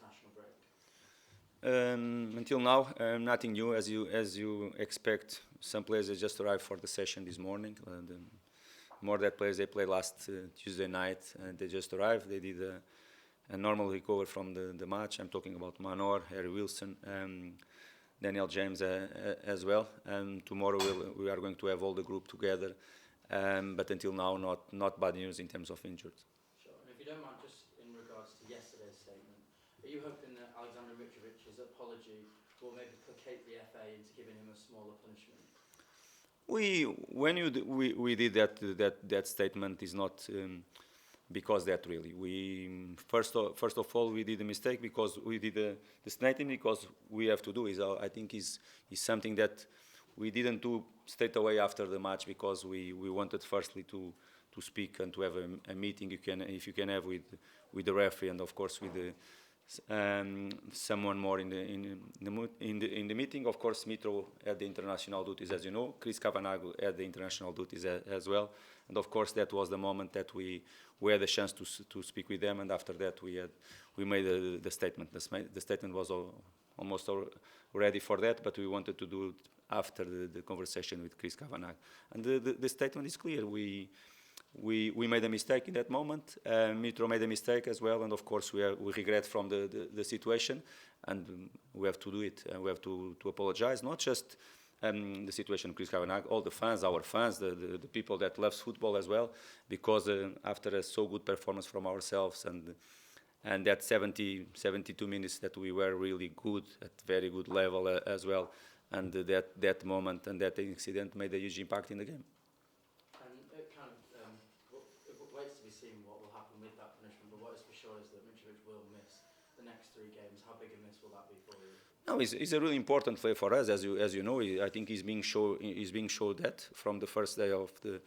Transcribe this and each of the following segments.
international break? Until now, nothing new. As you expect, some players they just arrived for the session this morning. More that players they played last Tuesday night, and they just arrived. They did a normal recovery from the match. I'm talking about Manor, Harry Wilson, Daniel James as well. And tomorrow we are going to have all the group together. But until now, not bad news in terms of injuries. Sure. And if you don't mind, just in regards to yesterday's statement, are you hoping that Alexander Mitrovic's apology will maybe placate the FA into giving him a smaller punishment? We did that statement is not because that really we first of all we did a mistake because we did the statement because we have to do is I think is something that we didn't do straight away after the match because we wanted firstly to speak and to have a meeting if you can have with the referee and of course with the someone more in the meeting. Of course, Mitro had the international duties, as you know. Chris Kavanagh had the international duties as well. And of course, that was the moment that we had a chance to speak with them. And after that, we made the statement. The statement was almost ready for that, but we wanted to do it after the conversation with Chris Kavanagh. And the statement is clear. We made a mistake in that moment. Mitro made a mistake as well, and of course we regret from the situation, and we have to do it. We have to apologize, not just the situation Chris Kavanagh, all the fans, our fans, the people that loves football as well, because after a so good performance from ourselves and that 72 minutes that we were really good at very good level as well, and that moment and that incident made a huge impact in the game. What is for sure is that Mitrovic will miss the next 3 games. How big a miss will that be for you? No, he's a really important player for us, as you know. I think he's being showed that from the first day of the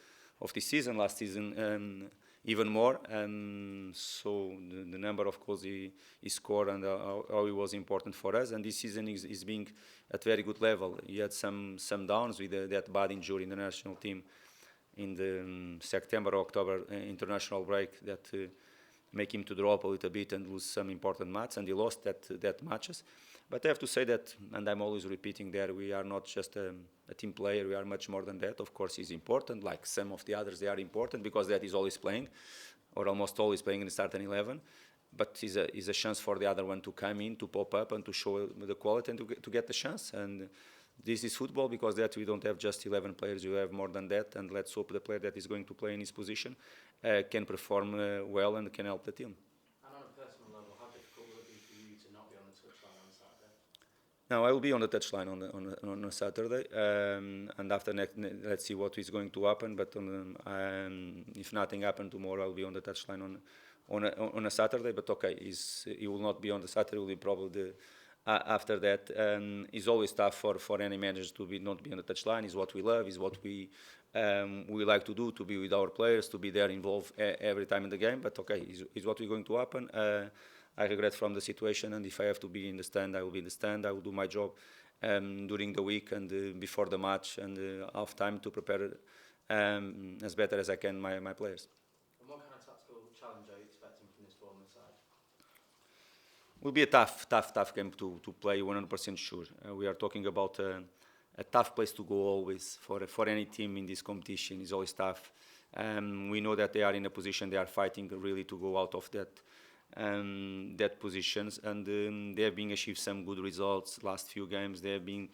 season, last season, even more. And so the number of goals he scored and how he was important for us. And this season is being at very good level. He had some downs with that bad injury in the national team in the September October international break that. Make him to drop a little bit and lose some important matches, and he lost that matches. But I have to say that, and I'm always repeating there, we are not just a team player, we are much more than that. Of course, he's important, like some of the others, they are important because that is always playing, or almost always playing in the starting 11. But is a chance for the other one to come in, to pop up, and to show the quality and to get the chance. And this is football because that we don't have just 11 players, you have more than that, and let's hope the player that is going to play in his position can perform well and can help the team. And on a personal level, how difficult will it be for you to not be on the touchline on Saturday? No, I will be on the touchline on Saturday, and after let's see what is going to happen. But if nothing happens tomorrow, I'll be on the touchline on a Saturday. But okay, he will not be on the Saturday. Will be probably after that. It's always tough for any manager to not be on the touchline. Is what we love. Is what we like to do. To be with our players. To be there involved every time in the game. But okay, is what is going to happen. I regret from the situation, and if I have to be in the stand, I will be in the stand. I will do my job during the week and before the match and half time to prepare as better as I can my players. And what kind of tactical challenge are you expecting from this Bournemouth side? Will be a tough game to play. 100% sure. We are talking about a tough place to go always for any team in this competition. It's always tough. We know that they are in a position they are fighting really to go out of that positions, and they have been achieved some good results last few games. They have been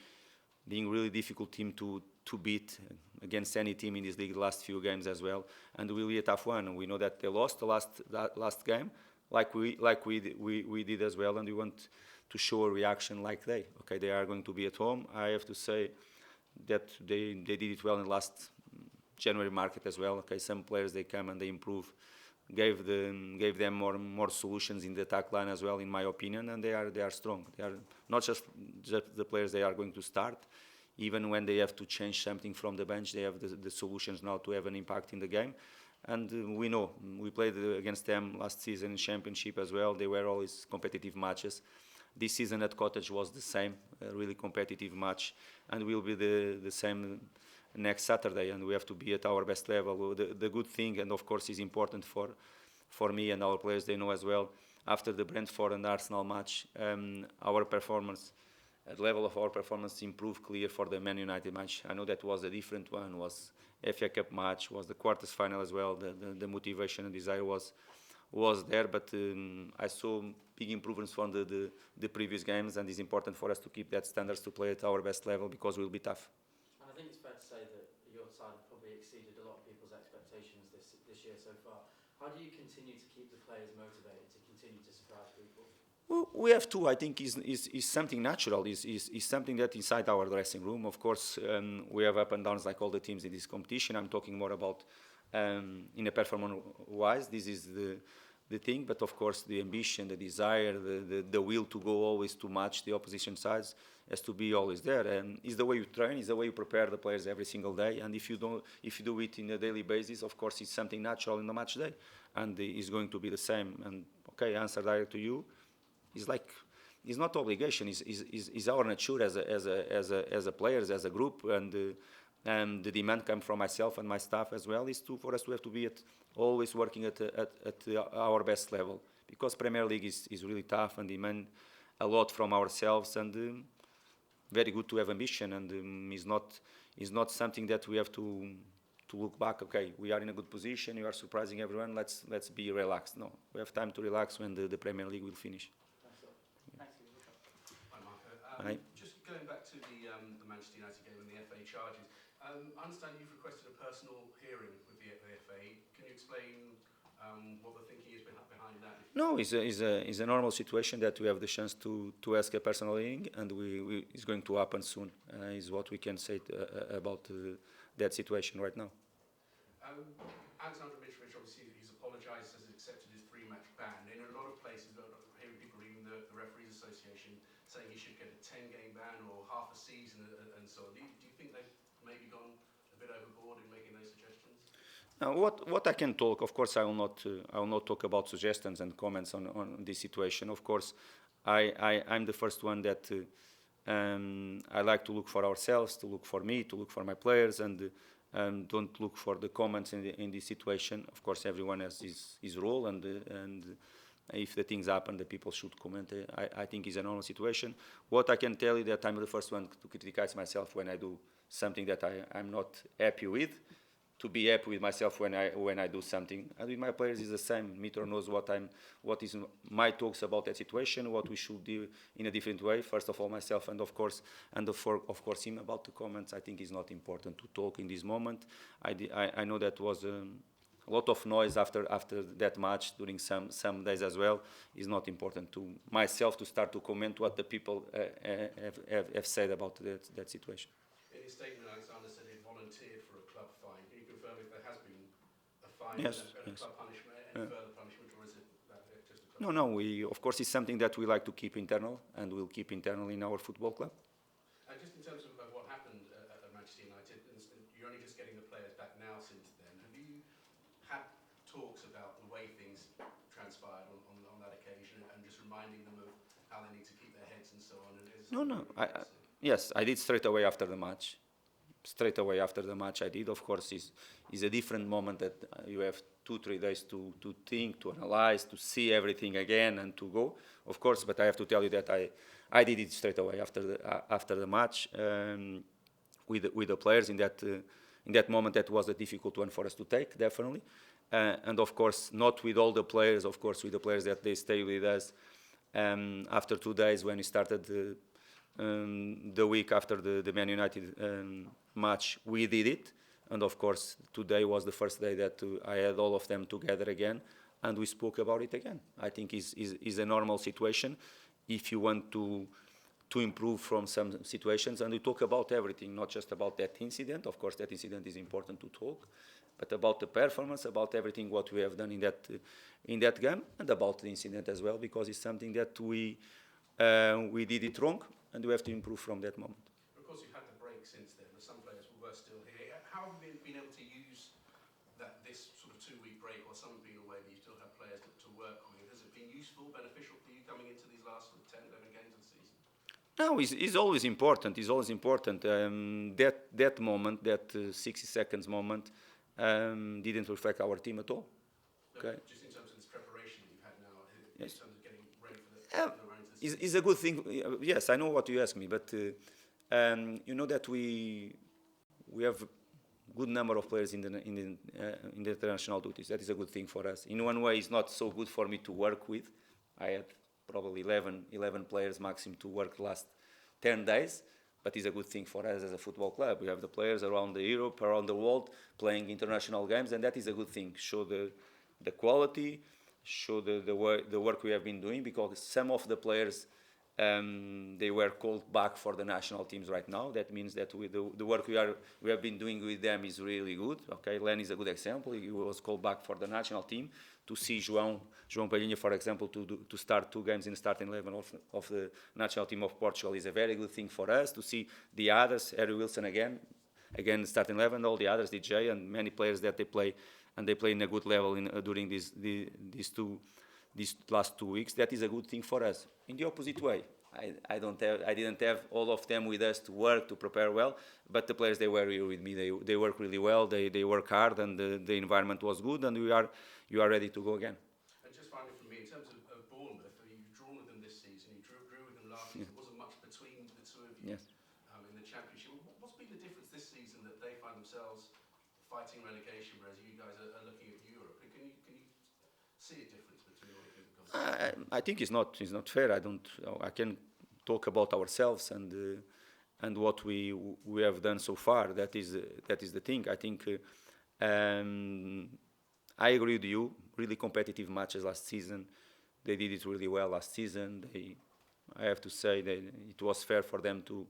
being really difficult team to beat against any team in this league the last few games as well, and really a tough one. We know that they lost the last game, like we did as well, and we want to show a reaction like they are going to be at home. I have to say that they did it well in the last January market as well. Okay, some players they come and they improve. Gave them more solutions in the attack line as well, in my opinion, and they are strong. They are not just the players they are going to start. Even when they have to change something from the bench, they have the solutions now to have an impact in the game. And we know we played against them last season in Championship as well. They were always competitive matches. This season at Cottage was the same, a really competitive match, and will be the same next Saturday, and we have to be at our best level. The good thing, and of course is important for me and our players, they know as well, after the Brentford and Arsenal match, our performance, the level of our performance improved clear for the Man United match. I know that was a different one, was FA Cup match, was the quarters final as well. The motivation and desire was there, but I saw big improvements from the previous games, and it's important for us to keep that standards to play at our best level because we'll be tough. And I think it's fair to say that your side have probably exceeded a lot of people's expectations this year so far. How do you continue to keep the players motivated to continue to surprise people? Well, we have to. I think is something natural. Is something that inside our dressing room. Of course, we have up and downs like all the teams in this competition. I'm talking more about in a performance-wise. This is the thing. But of course, the ambition, the desire, the will to go always to match the opposition sides has to be always there. And it's the way you train. It's the way you prepare the players every single day. And if you do it in a daily basis, of course, it's something natural in the match day, and it's going to be the same. And okay, answer direct to you. It's like, it's not obligation. It's our nature as a players, as a group, and the demand comes from myself and my staff as well. Is for us to have to be always working at our best level, because Premier League is really tough and demand a lot from ourselves, and very good to have ambition, and is not something that we have to look back. Okay, we are in a good position. You are surprising everyone. Let's be relaxed. No, we have time to relax when the Premier League will finish. Hi. Just going back to the Manchester United game and the FA charges, I understand you've requested a personal hearing with the FA. Can you explain what the thinking is behind that? No, it's a normal situation that we have the chance to ask a personal hearing, and it's going to happen soon. Is what we can say about that situation right now. Alexander Mitrovic, obviously, he's apologised, has accepted his 3-match ban. In a lot of places, hearing people, even the Referees Association, saying he should get a 10-game ban or half a season and so on. Do you think they've maybe gone a bit overboard in making those suggestions? Now, what I can talk, of course, I will not talk about suggestions and comments on this situation. Of course, I'm the first one that I like to look for ourselves, to look for me, to look for my players, and don't look for the comments in this situation. Of course, everyone has his role, and if the things happen, the people should comment. I think it's a normal situation. What I can tell you that I'm the first one to criticize myself when I do something that I'm not happy with. To be happy with myself when I do something, and with my players is the same. Mitro knows what is my talks about that situation, what we should do in a different way. First of all, myself, and of course him about the comments. I think it's not important to talk in this moment. I know that was a lot of noise after that match during some days as well. It's not important to myself to start to comment what the people have said about that situation. In his statement, Alexander said he volunteered for a club fine. Can you confirm if there has been a fine and a club punishment, any further punishment, or is it just a club? No. Of course, it's something that we like to keep internal, and we'll keep internal in our football club. Just in terms of what happened at Manchester United, you're only just getting the players back now since then. Have you had talks about the way things transpired on that occasion, and just reminding them of how they need to keep their heads and so on? No. Yes, I did straight away after the match. I did. Of course, is a different moment that you have 2-3 days to think, to analyze, to see everything again, and to go. Of course, but I have to tell you that I did it straight away after the match with the players in that moment. That was a difficult one for us to take, definitely, and of course not with all the players. Of course, with the players that they stay with us after 2 days when we started the week after the Man United match, we did it. And of course, today was the first day that I had all of them together again, and we spoke about it again. I think is a normal situation if you want to improve from some situations, and we talk about everything, not just about that incident. Of course, that incident is important to talk, but about the performance, about everything what we have done in that game, and about the incident as well, because it's something that we did it wrong, and we have to improve from that moment. Of course, you've had the break since then, but some players were still here. How have you been able to use this sort of 2-week break, while some have been away, but you still have players to work with? Has it been useful, beneficial for you coming into these last 10, 11 games of the season? No, it's always important. It's always important. That moment, that 60 seconds moment, didn't reflect our team at all. No, okay. Just in terms of this preparation that you've had now, Yes. in terms of getting ready for the rounds this season? Is a good thing. Yes, I know what you ask me, but you know that we have good number of players in the international duties. That is a good thing for us. In one way, it's not so good for me to work with. I had probably 11 players maximum to work last 10 days, but it's a good thing for us as a football club. We have the players around Europe, around the world, playing international games, and that is a good thing. Show the quality, show the work we have been doing, because some of the players, they were called back for the national teams right now. That means that the work we have been doing with them is really good. Okay, Len is a good example. He was called back for the national team. To see João Palhinha, for example, to start 2 games in the starting 11 of the national team of Portugal is a very good thing for us. To see the others, Harry Wilson again starting 11, all the others, DJ and many players that they play, and they play in a good level during these last 2 weeks. That is a good thing for us. In the opposite way, I didn't have all of them with us to work, to prepare well, but the players, they were here with me. They work really well. They work hard, and the environment was good, and you are ready to go again. And just finally from me, in terms of Bournemouth, you've drawn with them this season. You drew with them last season. There wasn't much between the two of you. Yes. In the Championship. What's been the difference this season that they find themselves fighting relegation, whereas you guys are looking at Europe? Can you see a difference between all of you? I think it's not fair. I can talk about ourselves and what we have done so far. That is the thing. I think I agree with you. Really competitive matches last season. They did it really well last season. I have to say that it was fair for them to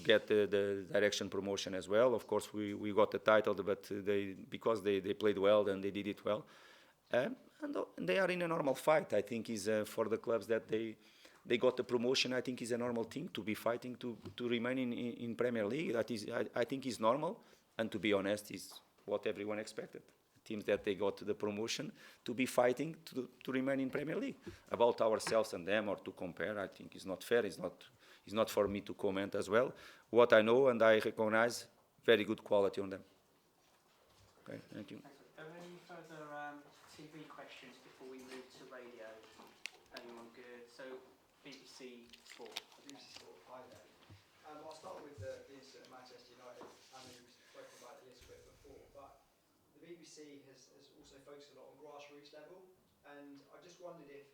get the direction promotion as well. Of course, we got the title, but because they played well and they did it well. And they are in a normal fight. I think is for the clubs that they got the promotion. I think is a normal thing to be fighting to remain in Premier League. That is, I think is normal, and to be honest, is what everyone expected. Teams that they got the promotion to be fighting to remain in Premier League. About ourselves and them, or to compare, I think is not fair. It's not for me to comment as well. What I know and I recognize, very good quality on them. Okay, thank you. Are there any further TV questions before we move to radio? Anyone good? So, BBC Sport. BBC Sport, hi there. I'll start with the incident at Manchester United. I mean, we've spoken about it a little bit before, but the BBC has also focused a lot on grassroots level, and I just wondered if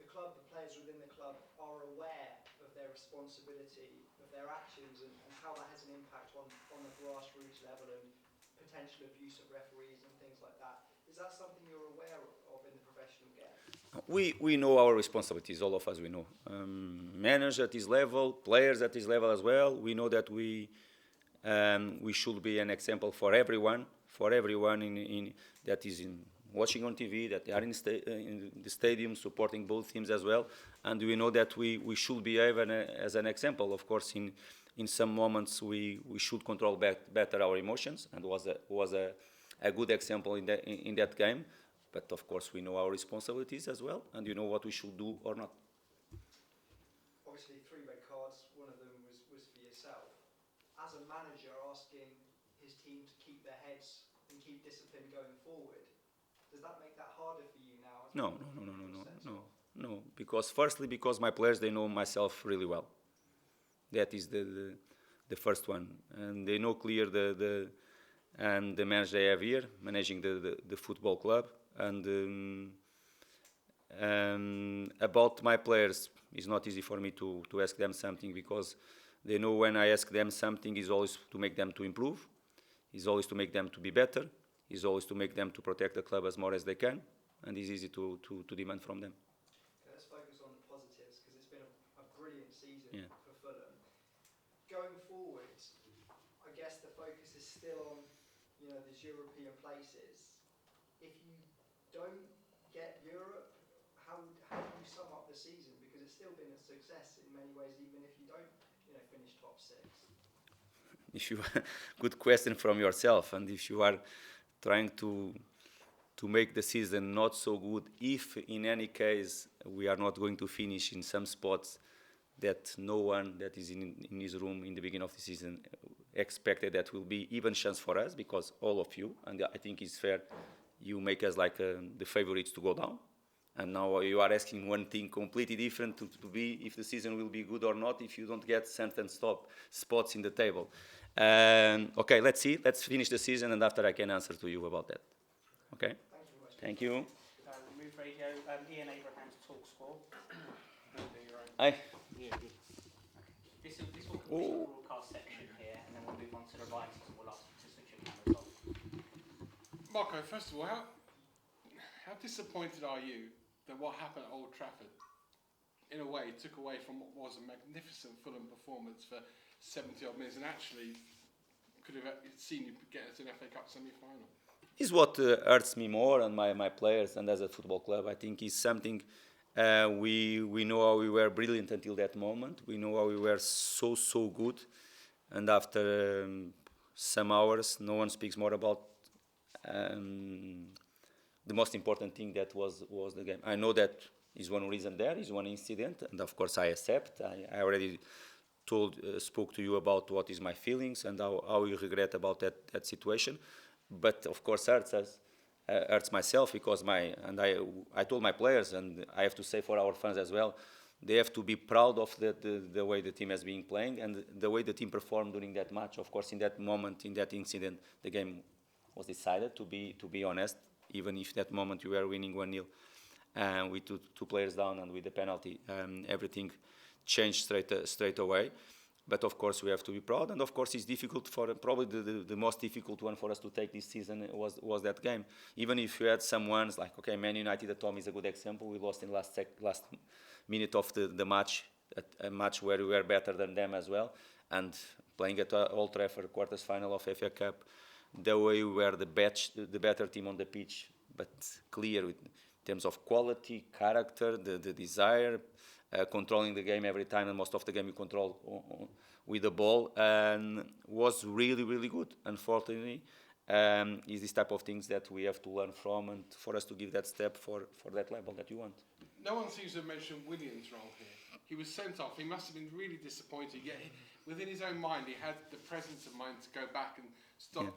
the club, the players within the club, are aware of their responsibility, of their actions, and how that has an impact on the grassroots level and potential abuse of referees and things like that. Is that something you're aware of in the professional game? We know our responsibilities, all of us we know. Managers at this level, players at this level as well. We know that we should be an example for everyone that is watching on TV, that they are in the stadium supporting both teams as well. And we know that we should behave as an example. Of course, in some moments we should control better our emotions, and was a good example in that game. But of course, we know our responsibilities as well, and you know what we should do or not. Obviously, 3 red cards. One of them was for yourself. As a manager, asking his team to keep their heads and keep discipline going forward, does that make that harder for you now? No. Because my players, they know myself really well. That is the first one, and they know clear the manager they have here, managing the football club. And about my players, it's not easy for me to ask them something, because they know when I ask them something is always to make them to improve, is always to make them to be better, is always to make them to protect the club as more as they can, and it's easy to demand from them. Okay, let's focus on the positives, because it's been a brilliant season for Fulham. Going forward, I guess the focus is still on these European places. If you don't get Europe, how do you sum up the season? Because it's still been a success in many ways, even if you don't finish top 6. Good question from yourself, and if you are trying to make the season not so good, if in any case we are not going to finish in some spots that no one that is in this room in the beginning of the season expected that will be even chance for us, because all of you, and I think it's fair, you make us like the favorites to go down. And now you are asking one thing completely different to be if the season will be good or not if you don't get certain spots in the table. Okay, let's see. Let's finish the season, and after I can answer to you about that. Okay? Thank you. Move radio. Ian Abraham's talk score. Hi. This will complete the broadcast section here, and then we'll move on to the writers, and we'll ask you to switch your cameras off. Marco, first of all, how disappointed are you that what happened at Old Trafford, in a way, took away from what was a magnificent Fulham performance for 70-odd minutes, and actually could have seen you get us an FA Cup semi-final? Is what hurts me more and my players and as a football club. I think is something we know how we were brilliant until that moment. We know how we were so good, and after some hours, no one speaks more about the most important thing that was the game. I know that is one reason there, is one incident, and of course I accept. I already spoke to you about what is my feelings and how we regret about that situation. But of course hurts myself because I told my players, and I have to say for our fans as well, they have to be proud of the way the team has been playing and the way the team performed during that match. Of course, in that moment, in that incident, the game was decided, to be honest, even if that moment we were winning 1-0 with two players down and with the penalty, everything changed straight away. But of course we have to be proud, and of course it's difficult probably the most difficult one for us to take this season was that game. Even if you had some ones like Man Utd at home is a good example. We lost in last minute of the match, a match where we were better than them as well, and playing at Old Trafford quarters final of FA Cup, the way we were the better team on the pitch, but clear in terms of quality, character, the desire. Controlling the game every time, and most of the game we control with the ball, and was really good. Unfortunately, is this type of things that we have to learn from, and for us to give that step for that level that you want. No one seems to have mentioned Willian's role here. He was sent off. He must have been really disappointed. Yet within his own mind, he had the presence of mind to go back and stop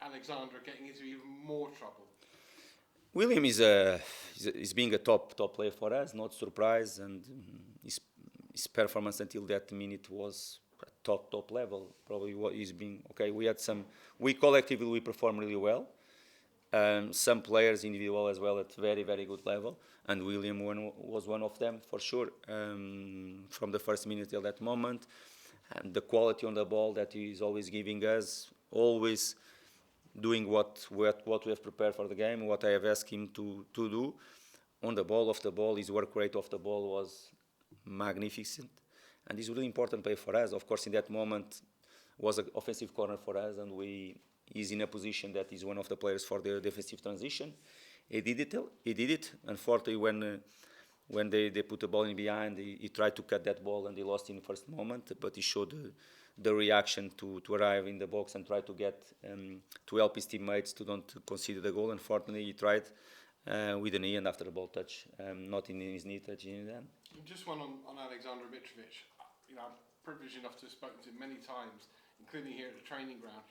Alexandra getting into even more trouble. William is being a top player for us, not surprise, and his performance until that minute was top level. Probably what he's been okay. We collectively performed really well. Some players individual as well at very good level, and William was one of them for sure. From the first minute till that moment, and the quality on the ball that he is always giving us, always doing what we have prepared for the game, what I have asked him to do. On the ball, off the ball, his work rate off the ball was magnificent. And he's a really important player for us. Of course, in that moment, was an offensive corner for us, and he's in a position that he's one of the players for the defensive transition. He did it. Unfortunately, when they put the ball in behind, he tried to cut that ball, and he lost in the first moment, but he showed the reaction to arrive in the box and try to get to help his teammates to don't concede the goal. Unfortunately, he tried with the knee, and after the ball touch, not in his knee, touching it then. Just one on Alexander Mitrovic. I'm privileged enough to have spoken to him many times, including here at the training ground,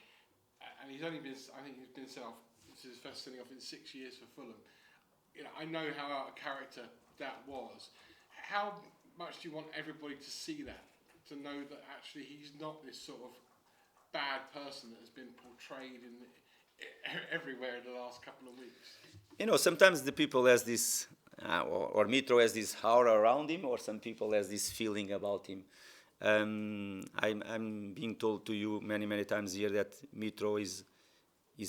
and he's been sent off. This is his first sending off in 6 years for Fulham. I know how out of character that was. How much do you want everybody to see that? To know that actually he's not this sort of bad person that has been portrayed everywhere in the last couple of weeks. Sometimes the people has this, or Mitro has this aura around him, or some people has this feeling about him. I'm being told to you many times here that Mitro is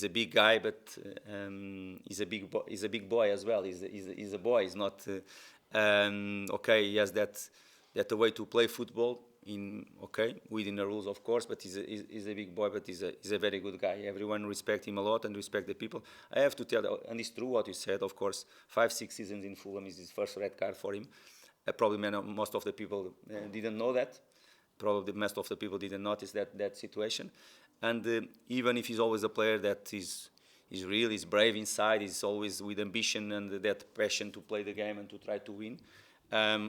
a big guy, but he's a big boy as well. He's a boy. He's not he has that way to play football. Within the rules, of course, but he's a big boy, but he's a very good guy. Everyone respect him a lot and respect the people. I have to tell, and it's true what you said, of course, 5-6 seasons in Fulham is his first red card for him. Probably most of the people didn't know that. Probably most of the people didn't notice that situation. And even if he's always a player that is real, he's brave inside, he's always with ambition and that passion to play the game and to try to win.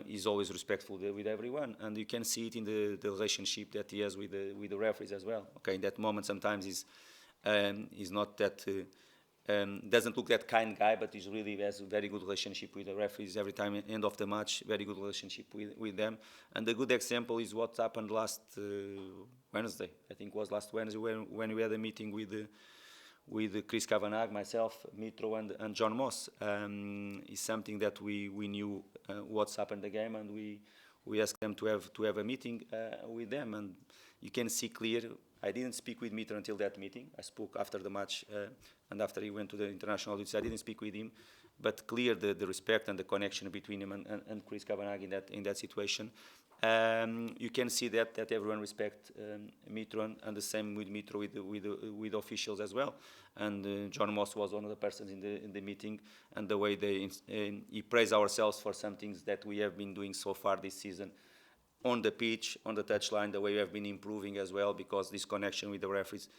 He's always respectful with everyone, and you can see it in the relationship that he has with the referees as well. In that moment, sometimes he's not that doesn't look that kind guy, but he's really has a very good relationship with the referees every time end of the match. Very good relationship with them. And a good example is what happened last Wednesday. I think it was last Wednesday when we had a meeting with Chris Kavanagh, myself, Mitro, and John Moss. It's something that we knew what's happened in the game, and we asked them to have a meeting with them, and you can see clear. I didn't speak with Mitro until that meeting. I spoke after the match and after he went to the international duties. I didn't speak with him, but clear the respect and the connection between him and Chris Kavanagh in that situation. You can see that everyone respects Mitro, and the same with Mitro with officials as well. And John Moss was one of the persons in the meeting, and the way he praised ourselves for some things that we have been doing so far this season. On the pitch, on the touchline, the way we have been improving as well, because this connection with the referees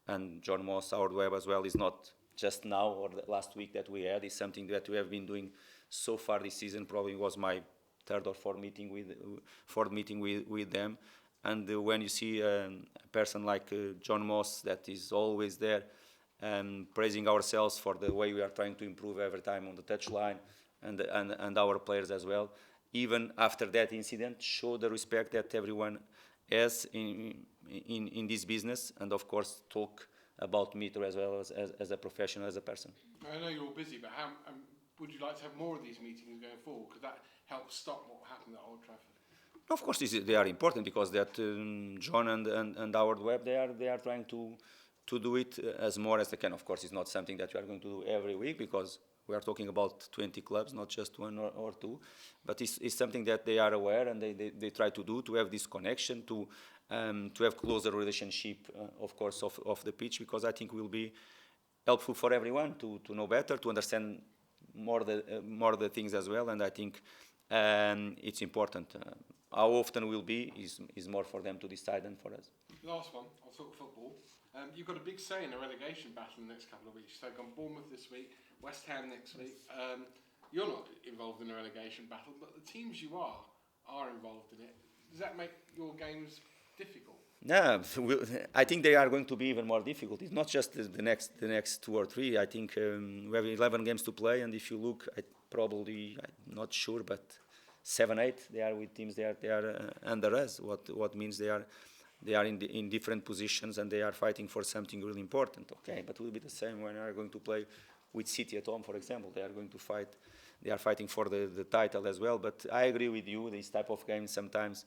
and John Moss, Howard Webb as well, is not just now or the last week that we had. It's something that we have been doing so far this season. Probably was my third or fourth meeting with them. And when you see a person like John Moss that is always there, praising ourselves for the way we are trying to improve every time on the touchline, and our players as well, even after that incident, show the respect that everyone has in this business, and of course talk about Mitro as well as a professional, as a person. I know you're all busy, but how would you like to have more of these meetings going forward? Because that helps stop what happened at Old Trafford. Of course, they are important, because that John and Howard Webb, they are trying to do it as more as they can. Of course, it's not something that we are going to do every week, because we are talking about 20 clubs, not just one or two. But it's something that they are aware, and they try to do, to have this connection, to have closer relationship, of course, of the pitch, because I think will be helpful for everyone to know better, to understand more the things as well. And I think it's important. How often will be is more for them to decide than for us. Last one, I'll talk football. You've got a big say in the relegation battle in the next couple of weeks. You take on Bournemouth this week, West Ham next week. You're not involved in the relegation battle, but the teams you are involved in it. Does that make your games difficult? No, I think they are going to be even more difficult. It's not just the next 2 or 3. I think we have 11 games to play, and if you look, I'm not sure, but 7, 8, they are with teams. They are under us. What means they are in different positions, and they are fighting for something really important. Okay, but it will be the same when they are going to play with City at home, for example. They are going to fight. They are fighting for the title as well. But I agree with you. These type of games sometimes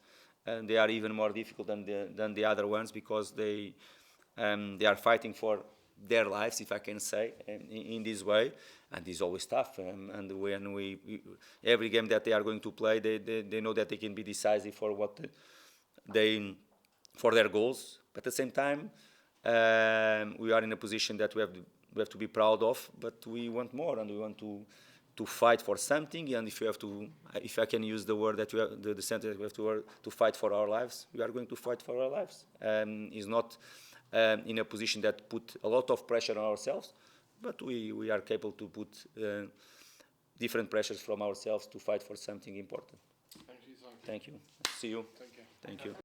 they are even more difficult than the other ones, because they are fighting for their lives, if I can say, in this way, and it's always tough. And when every game that they are going to play, they know that they can be decisive for for their goals. But at the same time, we are in a position that we have to be proud of, but we want more, and we want to fight for something. And if I can use the word that the sentence that we have to fight for our lives, we are going to fight for our lives. It's not in a position that put a lot of pressure on ourselves, but we are capable to put different pressures from ourselves to fight for something important. Thank you. Thank you. See you. Take care. Thank you.